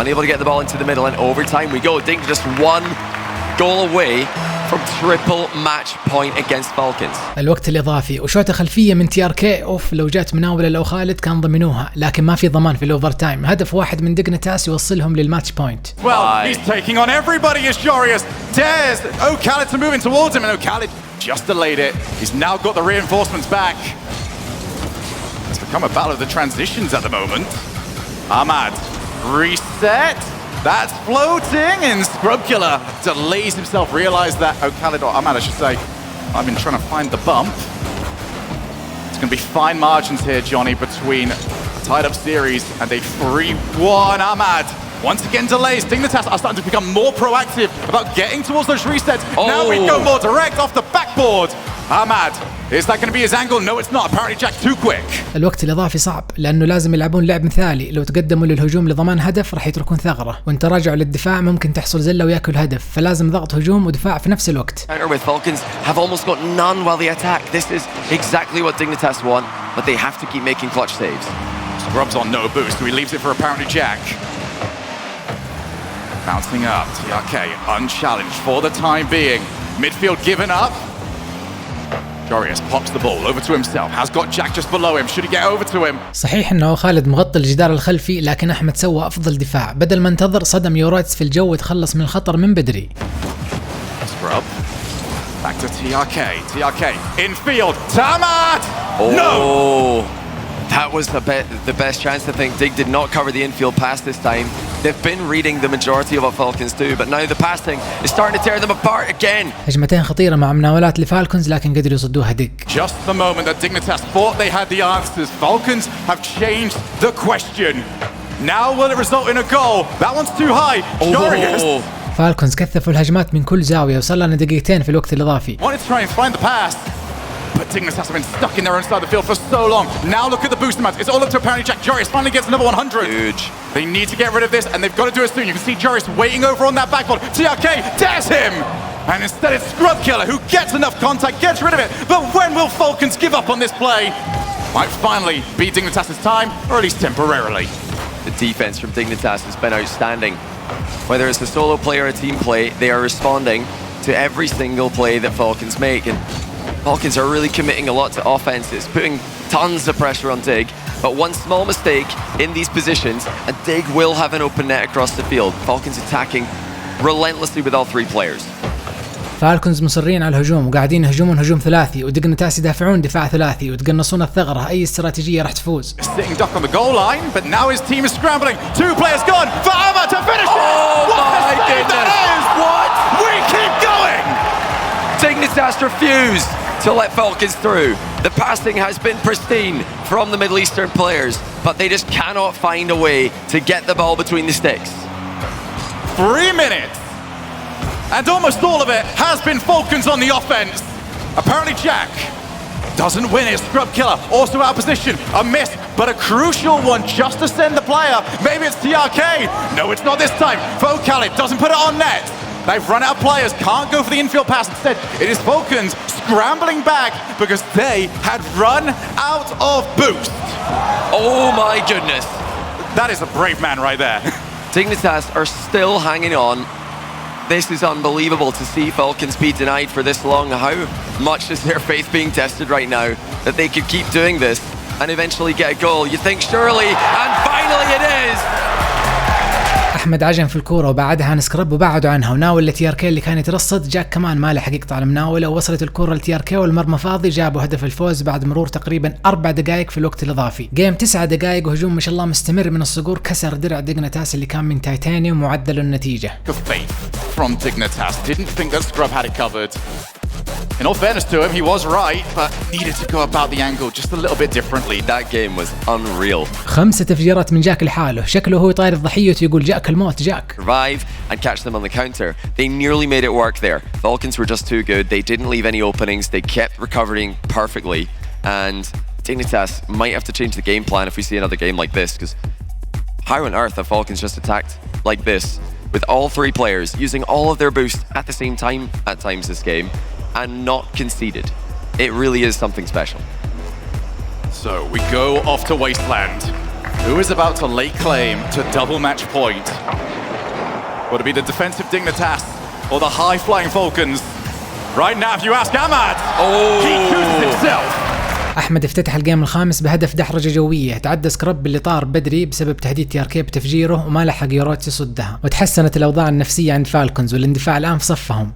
unable to get the ball into the middle, and overtime we go. Dignitas 1 goal away from triple match point against Falcons. الوقت الإضافي وشوطة خلفية من تي ار كي، اوف لو جات مناولة لو خالد كان ضمنوها، لكن ما في ضمان في الأوفر تايم. هدف واحد من ديقنتاس يوصلهم للماتش بوينت. Well, he's taking on everybody as Jorius dares O'Khaled to move in towards him, and O'Khaled just delayed it. He's now got the reinforcements back. It's become a battle of the transitions at the moment. Ahmad, reset. That's floating, and Scrubkiller delays himself. Realised that O'Khaled, or Ahmad I should say, I've been trying to find the bump. It's going to be fine margins here, Johnny, between a tied-up series and a 3-1. Ahmad once again delays. Dignitas are starting to become more proactive about getting towards those resets. Now we go more direct off the backboard. Ahmad, is that going to be his angle? No, it's not. Apparently Jack too quick. الوقت الإضافي صعب لأنه لازم يلعبون لعب مثالي. لو تقدموا للهجوم لضمان هدف راح يتركون ثغرة، وانت راجعوا للدفاع ممكن تحصل زلة وياكل هدف، فلازم ضغط هجوم ودفاع في نفس الوقت. With Falcons have almost got none while they attack. This is exactly what Dignitas want, but they have to keep making clutch saves. Scrub's on no boost, so he leaves it for apparently Jack. Bouncing up, TRK unchallenged for the time being. Midfield given up. Jorius pops the ball over to himself, has got Jack just below him. Should he get over to him? صحيح انه خالد مغطي الجدار الخلفي، لكن احمد سوى افضل دفاع، بدل ما انتظر صدم يورايتس في الجو وتخلص من الخطر من بدري. Scrub. Back to TRK. TRK infield. Tamad! No! That was the best chance. I think Dig did not cover the infield pass this time. They've been reading the majority of what Falcons do, but now the passing is starting to tear them apart again. هجمتين خطيرة مع مناولات لفالكونز لكن قدروا يصدوها دق. Just the moment that Dignitas thought they had the answers, Falcons have changed the question. Now will it result in a goal? That one's too high. Jorius. فالكونز كثفوا الهجمات من كل زاوية، وصل لنا دقيقتين في الوقت الإضافي. Wanted to try and find the pass, but Dignitas have been stuck in their own side of the field for so long. Now look at the boost amount. It's all up to apparently Jack. Jorius finally gets another 100. Huge. They need to get rid of this, and they've got to do it soon. You can see Jorius waiting over on that backboard. TRK dares him, and instead it's Scrubkiller who gets enough contact, gets rid of it. But when will Falcons give up on this play? Might finally be Dignitas' time, or at least temporarily. The defense from Dignitas has been outstanding. Whether it's a solo play or a team play, they are responding to every single play that Falcons make. And Falcons are really committing a lot to offense. It's putting tons of pressure on Dig, but one small mistake in these positions and Dig will have an open net across the field. Falcons attacking relentlessly with all 3 players. فالكونز مصرين على الهجوم وقاعدين يهجمون هجوم ثلاثي، وديقنتاس يدافعون دفاع ثلاثي، وتقنصون الثغرة. أي استراتيجية راح تفوز. Sitting duck on the goal line, but now his team is scrambling. 2 players gone for Amma to finish it. Oh my goodness! What? We keep going. Dignitas refuse to let Falcons through. The passing has been pristine from the Middle Eastern players, but they just cannot find a way to get the ball between the sticks. 3 minutes. And almost all of it has been Falcons on the offense. Apparently Jack doesn't win it. Scrub Killer also out of position. A miss, but a crucial one just to send the player. Maybe it's TRK. No, it's not this time. Khalid doesn't put it on net. They've run out of players, can't go for the infield pass. Instead, it is Falcons scrambling back because they had run out of boost. Oh my goodness. That is a brave man right there. Dignitas are still hanging on. This is unbelievable to see Falcons be denied for this long. How much is their faith being tested right now that they could keep doing this and eventually get a goal? You think surely, and finally it is! احمد عجن في الكوره وبعدها عن سكرب وبعدوا عنها وناول لتي ار كي اللي كان يترصد. جاك كمان ما له حقيقه على المناوله ووصلت الكوره لتي ار كي والمرمى فاضي. جابوا هدف الفوز بعد مرور تقريبا 4 دقائق في الوقت الاضافي. جيم 9 دقائق وهجوم ما شاء الله مستمر من الصقور. كسر درع ديقنتاس اللي كان من تايتانيوم وعدل النتيجه. From Dignitas, didn't think that Scrub had it covered. In all fairness to him, he was right, but needed to go about the angle just a little bit differently. That game was unreal. 5 تفجيرات من جاك لحاله. شكله هو طاير ضحيته يقول جاك الموت جاك. Revive and catch them on the counter. They nearly made it work there. Falcons were just too good. They didn't leave any openings. They kept recovering perfectly. And Dignitas might have to change the game plan if we see another game like this, because how on earth have Falcons just attacked like this with all 3 players using all of their boost at the same time at times this game and not conceded? It really is something special. So we go off to Wasteland. Who is about to lay claim to double match point? Would it be the defensive Dignitas or the high-flying Falcons? Right now, if you ask Ahmad, he chooses himself. احمد افتتح الجيم الخامس بهدف دحرجه جويه. تعدى سكرب اللي طار بدري بسبب تهديد تي ار كي بتفجيره وما لحق يوروتس يصدها. وتحسنت الاوضاع النفسيه عند فالكونز والاندفاع الان في صفهم.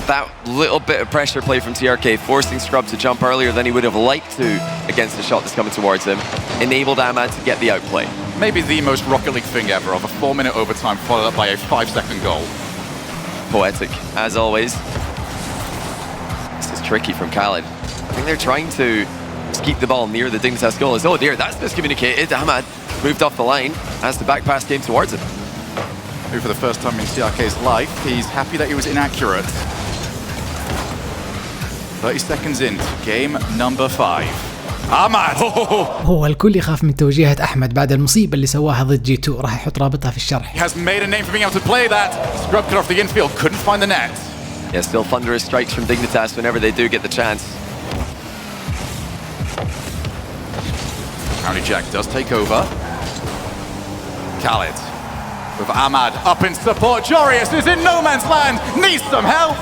That little bit of pressure play from TRK, forcing Scrub to jump earlier than he would have liked to against the shot that's coming towards him, enabled Ahmad to get the outplay. Maybe the most Rocket League thing ever, of a 4-minute overtime followed up by a 5-second goal. Poetic, as always. This is tricky from Khalid. I think they're trying to just keep the ball near the Dignitas goal. Oh dear, that's miscommunicated. Ahmad moved off the line as the back pass came towards him. Who for the first time in CRK's life, he's happy that he was inaccurate. 30 seconds in to game number 5. Ahmad! هو الكل يخاف من توجيهات أحمد بعد المصيبة اللي سواها ضد G2. راح يحط رابطها في الشرح. He has made a name for being able to play that. Scrub cut off the infield, couldn't find the net. Yeah, still thunderous strikes from Dignitas whenever they do get the chance. Apparently Jack does take over. Khalid with Ahmad up in support. Jorius is in no man's land, needs some help,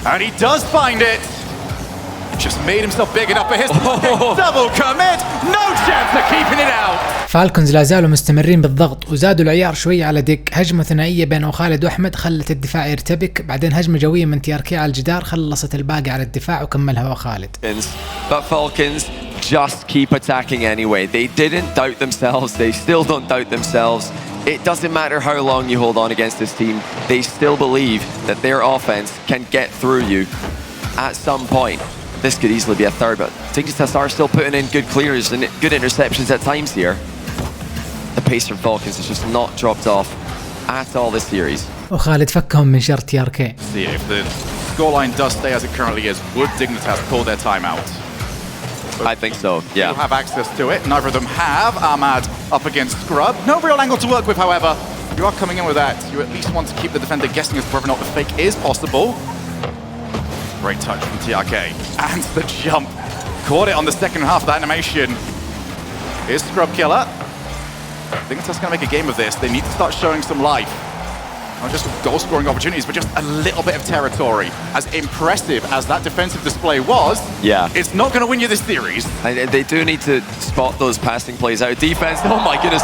and he does find it. Just made himself big enough for his double commit. No chance of keeping it out. فالكونز لا زالوا مستمرين بالضغط وزادوا العيار شوي على ديك. هجمة ثنائية بين خالد واحمد خلت الدفاع يرتبك. بعدين هجمة جوية من تي ار كي على الجدار خلصت الباقي على الدفاع وكملها وخالد. But Falcons just keep attacking anyway. They didn't doubt themselves. They still don't doubt themselves. It doesn't matter how long you hold on against this team. They still believe that their offense can get through you at some point. This could easily be a third, but Dignitas are still putting in good clears and good interceptions at times here. The pace from Falcons has just not dropped off at all this series. وخالد فكهم من شر تي ار كي. See if the scoreline does stay as it currently is, would Dignitas call their timeout? I think so, yeah. They will have access to it. Neither of them have. Ahmad up against Scrub. No real angle to work with, however. You are coming in with that. You at least want to keep the defender guessing as to whether or not the fake is possible. Great touch from TRK. And the jump. Caught it on the second half of the animation. Here's Scrub Killer. I think that's going to make a game of this. They need to start showing some life. Not just goal-scoring opportunities, but just a little bit of territory. As impressive as that defensive display was, it's not going to win you this series. And they do need to spot those passing plays out. Defense, oh my goodness.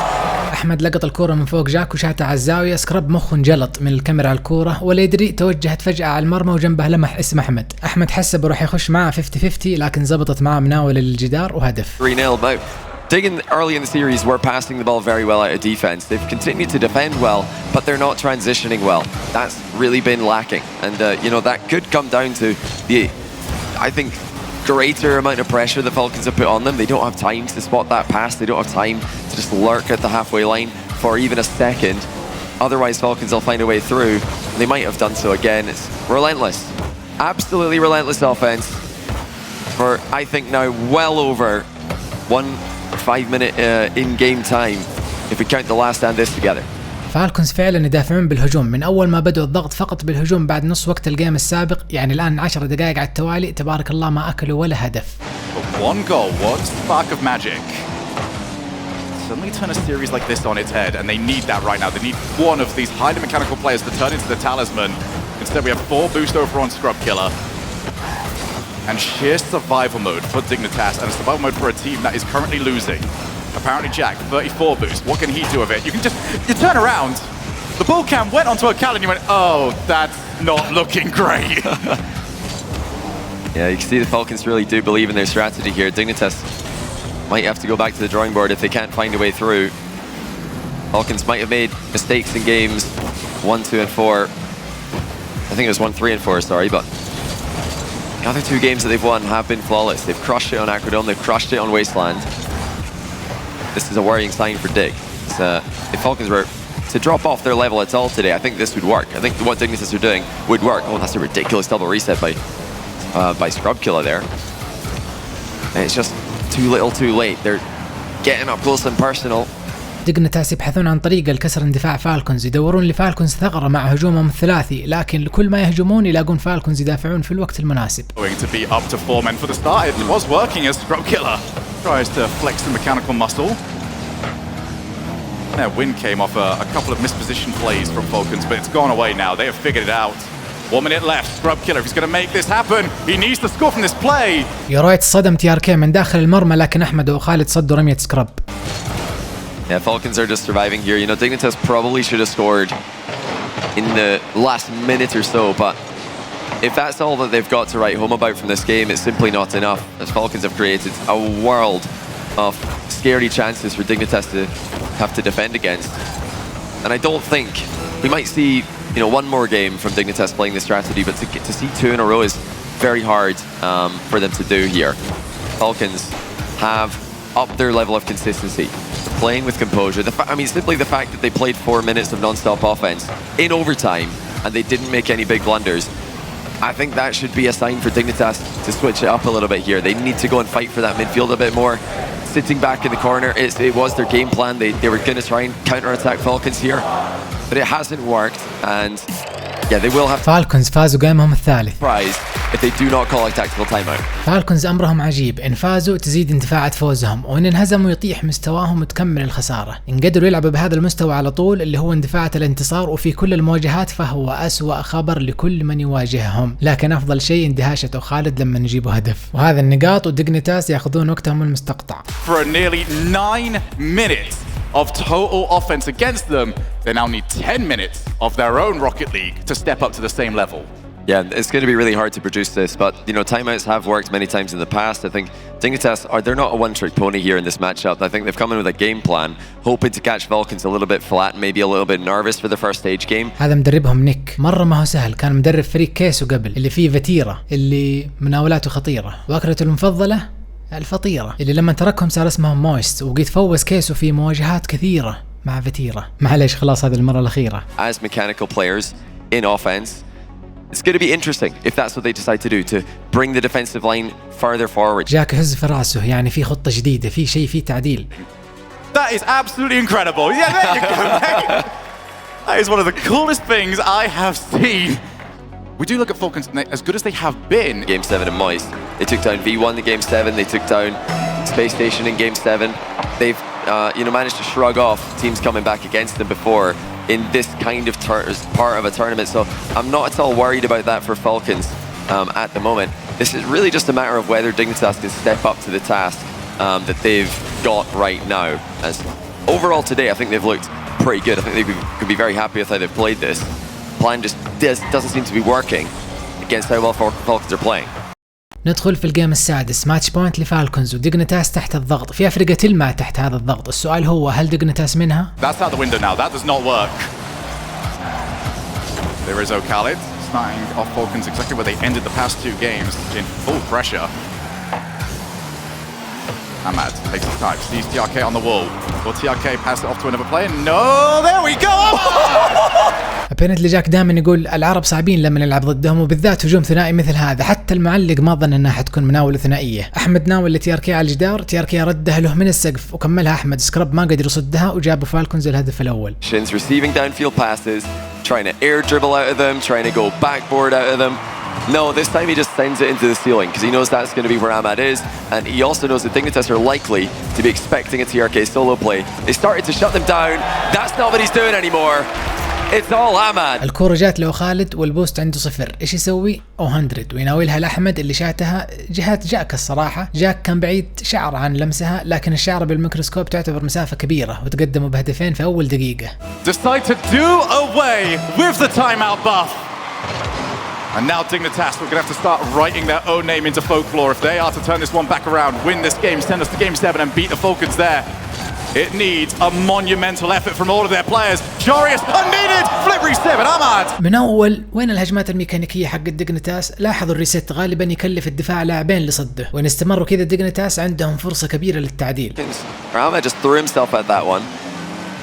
أحمد لقط الكرة من فوق جاك وشاتها على الزاوية. سكرب مخه انجلط من الكاميرا على الكرة ولا يدري توجهت فجأة على المرمى وجنبه لمح اسم أحمد. أحمد حسب وراح يخش معه 50-50 لكن زبطت معه مناولة للجدار وهدف. 3-0. Digging early in the series were passing the ball very well out of defense. They've continued to defend well, but they're not transitioning well. That's really been lacking, and you know that could come down to the, I think, greater amount of pressure the Falcons have put on them. They don't have time to spot that pass. They don't have time to just lurk at the halfway line for even a second. Otherwise, Falcons will find a way through. They might have done so again. It's relentless. Absolutely relentless offense for, I think, now well over 5 minute in-game time if we count the last and this together. فالكونز فعلا يدافعون بالهجوم من اول ما بدأوا الضغط فقط بالهجوم بعد نص وقت الجيم السابق، يعني الان 10 دقائق على التوالي تبارك الله ما اكلوا ولا هدف. But one goal, one spark of magic. Suddenly turn a series like this on its head, and they need that right now. They need one of these highly mechanical players to turn into the talisman. Instead, we have 4 boost over on Scrub Killer. And sheer survival mode for Dignitas, and a survival mode for a team that is currently losing. Apparently Jack, 34 boost. What can he do with it? You turn around. The bull cam went onto a Cal and you went, oh, that's not looking great. Yeah, you can see the Falcons really do believe in their strategy here. Dignitas might have to go back to the drawing board if they can't find a way through. Falcons might have made mistakes in games 1, 2, and 4. I think it was 1, 3, and 4, sorry, but the other 2 games that they've won have been flawless. They've crushed it on Acrodome, they've crushed it on Wasteland. This is a worrying sign for Dig. If Falcons were to drop off their level at all today, I think this would work. I think what Dignitas are doing would work. Oh, that's a ridiculous double reset by Scrub Killer there. And it's just too little too late. They're getting up close and personal. ديقنتاس يبحثون عن طريقة لكسر اندفاع فالكونز، يدورون لفالكونز ثغرة مع هجومهم الثلاثي، لكن كل ما يهجمون يلاقون فالكونز يدافعون في الوقت المناسب. Going to be up to 4 men for the start. It was working as Scrub Killer tries to flex the mechanical muscle. Their win came off a couple of mispositioned plays from Falcons, but it's gone away now. They have figured it out. 1 minute left. Scrub Killer, if he's going to make this happen, he needs to score from this play. يا رايت صدم TRK من داخل المرمى، لكن أحمد وخالد صدوا رمية سكراب. Yeah, Falcons are just surviving here. You know, Dignitas probably should have scored in the last minute or so, but if that's all that they've got to write home about from this game, it's simply not enough, as Falcons have created a world of scary chances for Dignitas to have to defend against. And I don't think we might see, you know, 1 more game from Dignitas playing this strategy, but to see 2 in a row is very hard for them to do here. Falcons have upped their level of consistency, playing with composure. Simply the fact that they played 4 minutes of non-stop offense in overtime and they didn't make any big blunders, I think that should be a sign for Dignitas to switch it up a little bit here. They need to go and fight for that midfield a bit more. Sitting back in the corner, it was their game plan. They were going to try and counter-attack Falcons here, but it hasn't worked, and yeah, they will have فالكونز فازوا جيمهم الثالث. prize if they do not call a tactical timeout. فالكونز أمرهم عجيب، إن فازوا تزيد اندفاعات فوزهم، وإن انهزموا يطيح مستواهم وتكمل الخسارة. إن قدروا يلعبوا بهذا المستوى على طول اللي هو اندفاعات الانتصار وفي كل المواجهات، فهو أسوأ خبر لكل من يواجههم، لكن أفضل شيء اندهاشة خالد لما نجيبوا هدف، وهذا النقاط وديقنتاس يأخذون وقتهم المستقطع. For nearly 9 minutes of total offense against them, they now need 10 minutes of their own Rocket League to step up to the same level. Yeah, it's going to be really hard to produce this, but you know, timeouts have worked many times in the past. I think Dignitas they're not a one-trick pony here in this matchup. I think they've come in with a game plan, hoping to catch Falcons a little bit flat, maybe a little bit nervous for the first stage game. هذا مدربهم نيك، مرة ما هو سهل، كان مدرب فريق كيسو قبل اللي فيه فتيرة اللي مناولاته خطيرة، وأكلته المفضلة الفطيرة اللي لما تركهم صار اسمهم مويست، وقد فوز كيسو في مواجهات كثيرة مع فتيرة. معليش خلاص هذه المرة الأخيرة. As mechanical players in offense, it's going to be interesting if that's what they decide to do, to bring the defensive line further forward. جاك يهز في راسه، يعني في خطة جديدة، في شيء، في تعديل. That is absolutely incredible. Yeah, there you go, mate. That is one of the coolest things I have seen. We do look at Falcons, as good as they have been. Game 7 in Moist, they took down V1 in Game 7, they took down Space Station in Game 7. They've managed to shrug off teams coming back against them before in this kind of part of a tournament, so I'm not at all worried about that for Falcons at the moment. This is really just a matter of whether Dignitas can step up to the task that they've got right now. As overall today, I think they've looked pretty good. I think they could be very happy with how they've played this. Plan just doesn't seem to be working against how well Falcons are playing. ندخل في الجيم السادس، ماتش بوينت لفالكونز وديقنتاس تحت الضغط، في أفريقيا تلمع تحت هذا الضغط. السؤال هو هل ديقنتاس منها؟ That's out the window now. That does not work. There is Khalid starting off Falcons exactly where they ended the past 2 games, in full pressure. Ahmad takes his time, sees TRK on the wall. Will TRK pass it off to another player? No, there we go! ابينتلي جاك دائما يقول العرب صعبين لما نلعب ضدهم، وبالذات هجوم ثنائي مثل هذا. حتى المعلق ما ظن انها حتكون مناوله ثنائيه. احمد ناول لتياركي على الجدار، تياركي ردها له من السقف وكملها احمد. سكراب ما قدر يصدها وجابوا فالكونز الهدف الاول. Shin's receiving downfield passes, trying to air dribble out of them, trying to go backboard out of them. No, this time he just sends it into the ceiling because he knows that's going to be where Ahmad is, and he also knows that Dignitas are likely to be expecting a TRK solo play. They started to shut them down. That's not what he's doing anymore. It's all Ahmad. الكورة جات له خالد والبوست عنده 0. ايش يسوي؟ 100 ويناولها لأحمد اللي شاتها جهات جاك. الصراحة جاك كان بعيد شعر عن لمسها، لكن الشعر بالميكروسكوب تعتبر مسافة كبيرة، وتقدموا بهدفين في أول دقيقة. Decide to do away with the timeout buff. And now Dignitas are going to have to start writing their own name into folklore if they are to turn this one back around, win this game, send us to game 7 and beat the Falcons there. It needs a monumental effort from all of their players. Jarius unneeded, flip reset, Ahmad. من أول وين الهجمات الميكانيكية حق ديقنتاس؟ لاحظوا الريست غالبا يكلف الدفاع لاعبين لصده، وإن استمروا كذا ديقنتاس عندهم فرصة كبيرة للتعديل. Ahmad just threw himself at that one.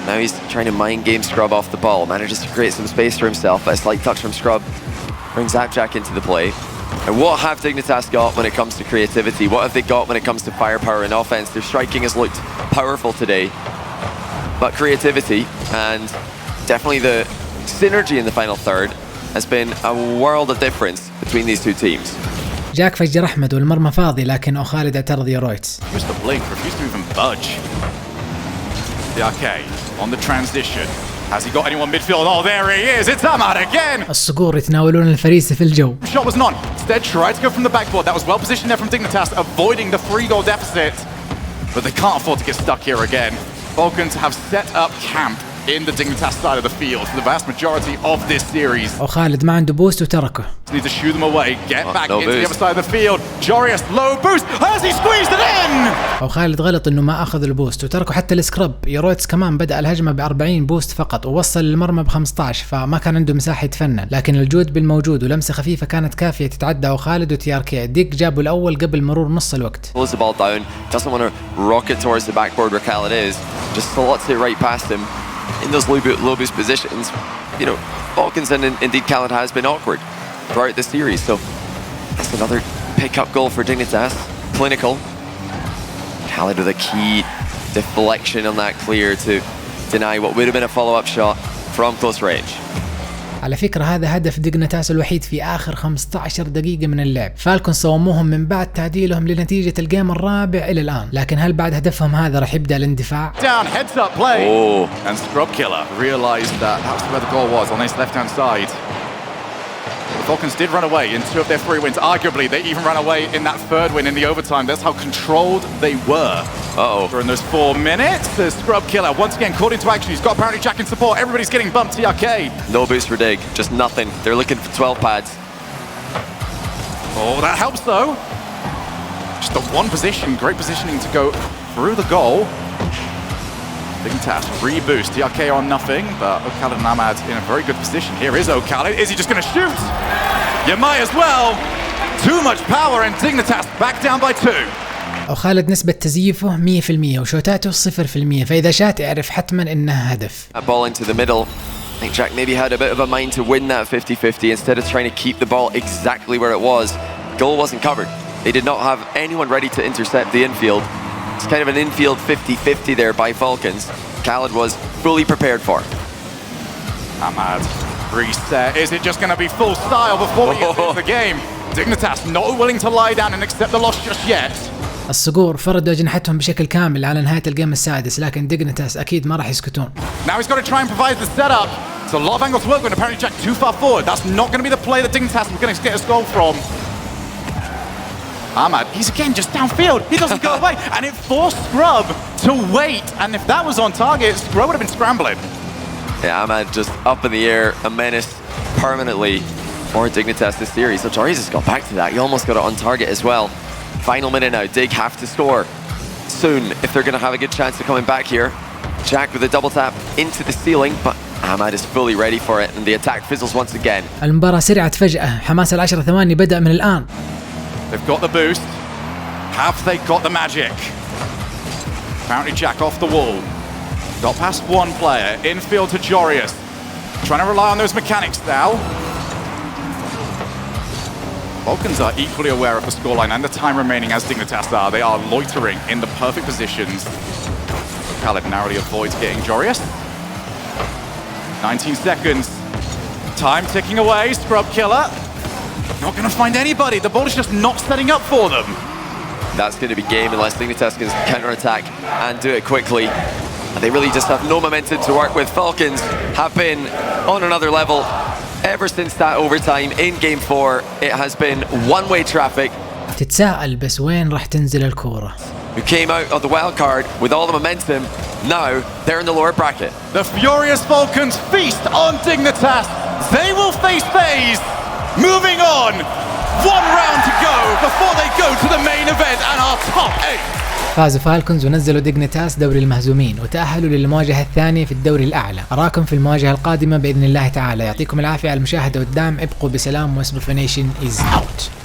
Now he's trying to mind game Scrub off the ball. Manages to create some space for himself, but a slight touch from Scrub brings Zapjack into the play. And what have Dignitas got when it comes to creativity? What have they got when it comes to firepower and offense? Their striking has looked powerful today, but creativity and definitely the synergy in the final third has been a world of difference between these two teams. جاك فجر أحمد والمرمى فاضي، لكن أخالد اعترض يا رويتس. Used to blink, refused to even budge. The arcade on the transition. Has he got anyone midfield? Oh, there he is. It's Ahmad again. الصقور يتناولون الفريسة في الجو. Shot was none. Instead, tried to go from the backboard. That was well positioned there from Dignitas, avoiding the 3-goal deficit. But they can't afford to get stuck here again. Falcons have set up camp in the Dignitas side of the field for the vast majority of this series. وخالد ما عنده بوست وتركه. Need to shoo them away. Get back no into boost. the other side of the field. Jarius low boost. Has he squeezed it in? وخالد غلط انه ما اخذ البوست وتركه حتى السكراب. يرويتس كمان بدأ الهجمة ب40 بوست فقط ووصل للمرمى ب15، فما كان عنده مساحة يتفنن، لكن الجود بالموجود ولمسة خفيفة كانت كافية تتعدى وخالد وتياركي. ديك جابوا الأول قبل مرور نص الوقت. Pulls the ball down, doesn't want to rock it towards the backboard where Khaled is, just slots it right past him in those low boost positions. You know, Falcons and indeed Khaled has been awkward throughout the series, so that's another pick-up goal for Dignitas. Clinical. Khaled with a key deflection on that clear to deny what would have been a follow-up shot from close range. على فكرة هذا هدف ديقنتاس الوحيد في آخر 15 دقيقة من اللعب. فالكونز صوموهم من بعد تعديلهم لنتيجة الجيم الرابع إلى الآن، لكن هل بعد هدفهم هذا راح يبدأ الاندفاع؟ Down, heads up play. Oh. And Scrub Killer realized that was where the goal was, on his left-hand side. The Falcons did run away in 2 of their 3 wins. Arguably, they even ran away in that 3rd win in the overtime. That's how controlled they were. During those 4 minutes, the Scrub Killer once again called into action. He's got apparently Jack in support. Everybody's getting bumped. TRK. No boost for Dig, just nothing. They're looking for 12 pads. Oh, that helps though. Just the one position, great positioning to go through the goal. Dignitas reboost. TRK on nothing, but O'Khaled and Ahmad in a very good position. Here is O'Khaled. Is he just going to shoot? You might as well. Too much power and Dignitas back down by 2. وخالد نسبة تزييفه 100% وشوتاته 0%، فإذا شات اعرف حتما إنها هدف. That ball into the middle. I think Jack maybe had a bit of a mind to win that 50-50 instead of trying to keep the ball exactly where it was. Goal wasn't covered. They did not have anyone ready to intercept the infield. It's kind of an infield 50-50 there by Falcons. Khaled was fully prepared for. Ahmad, reset. Is it just going to be full style before we get into the game? Dignitas not willing to lie down and accept the loss just yet. الصقور فردوا أجنحتهم بشكل كامل على نهاية الجيم السادس، لكن ديقنتاس أكيد ما راح يسكتون. Now he's got to try and provide the setup. So a lot of angles work when apparently Jack too far forward. That's not going to be the play that Dignitas was going to get his goal from. Ahmad, he's again just downfield. He doesn't go away, and it forced Scrub to wait. And if that was on target, Scrub would have been scrambling. Yeah, Ahmad just up in the air, a menace permanently for Dignitas this series. So Jarius has got back to that. He almost got it on target as well. Final minute now. Dig have to score soon if they're going to have a good chance of coming back here. Jack with a double tap into the ceiling, but Ahmad is fully ready for it, and the attack fizzles once again. المباراة سرعت فجأة. حماس ال10 ثواني بدأ من الآن. They've got the boost. Have they got the magic? Apparently Jack off the wall. Got past one player, infield to Jorius. Trying to rely on those mechanics now. Falcons are equally aware of the scoreline and the time remaining as Dignitas are. They are loitering in the perfect positions. Khaled narrowly avoids getting Jorius. 19 seconds. Time ticking away. Scrub killer. Not going to find anybody. The ball is just not setting up for them. That's going to be game unless Dignitas can counter-attack and do it quickly. And they really just have no momentum to work with. Falcons have been on another level ever since that overtime in game 4. It has been one-way traffic. تتساءل بس وين راح تنزل الكورة؟ Who came out of the wild card with all the momentum. Now they're in the lower bracket. The furious Falcons feast on Dignitas. They will face FaZe. Moving on. One round to go before they go to the main event and our top 8. فازوا فالكونز ونزلوا ديقنتاس دوري المهزومين وتأهلوا للمواجهة الثانية في الدوري الأعلى. أراكم في المواجهة القادمة بإذن الله تعالى. يعطيكم العافية على المشاهدة والدعم. ابقوا بسلام واسبوفينيشن is out.